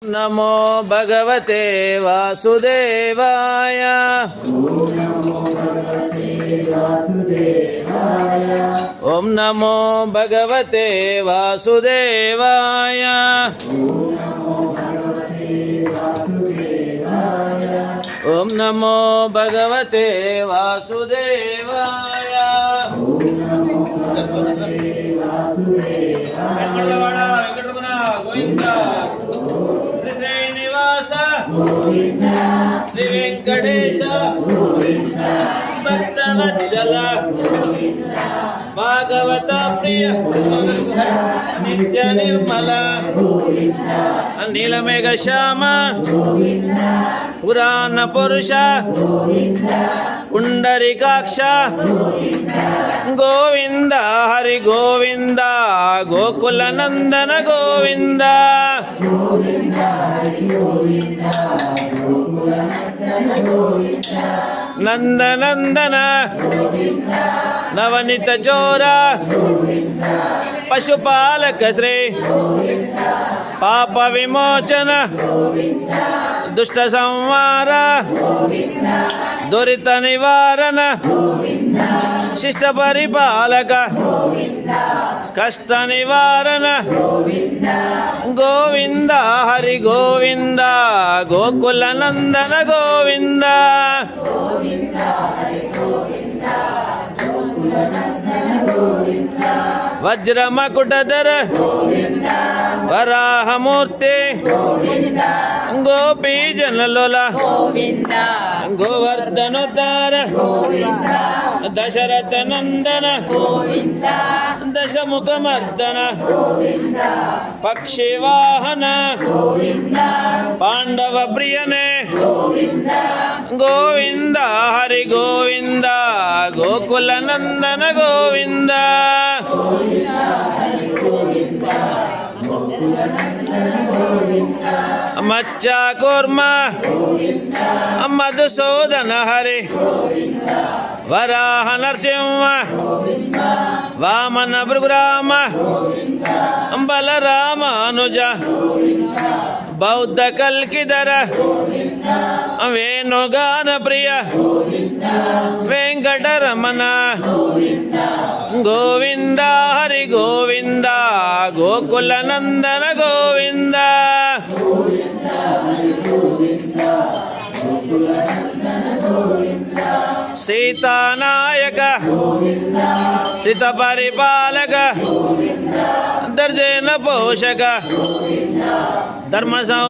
नमो भगवते वासुदेवाय। ओम नमो भगवते वासुदेवाय। ओम नमो भगवते वासुदेवाय। वेंकटरमण गोविंद। श्रीनिवास श्री वेंकटेश भक्तवत्सल भागवत प्रिय नित्य निर्मल नीलमेघ श्याम पुराण पुरुष पुंडरीकाक्ष गोविंद हरि गोविंद गोकुल नंदन गोविंद। नंद नंदन नवनीत चोर पशुपालक श्री पाप विमोचन दुष्ट संहार दुरित निवारण शिष्ट परिपालक कष्ट निवारण गोविंद हरि गोविंद गोकुल नंदन गोविंद। वज्र मकुटधर वराह मूर्ति गोपी जनलोला गोवर्धनोद्धार दशरथ नंदन दशमुख मर्दन पक्षी वाहन पांडव प्रियने गोविंद हरि गोविंद गोकुल नंदन गोविंद। मच्चा कूर्म मधुसूदन हरि वराह नरसिंह वामन भृगुराम बलराम अनुज बौद्ध कल्किधर वेणुगान प्रिय वेंकटरमण गोविंद हरि गोविंद गोकुल नंदन गोविंद। सीतानायक सीत परिपालक दर्जन पोषक धर्म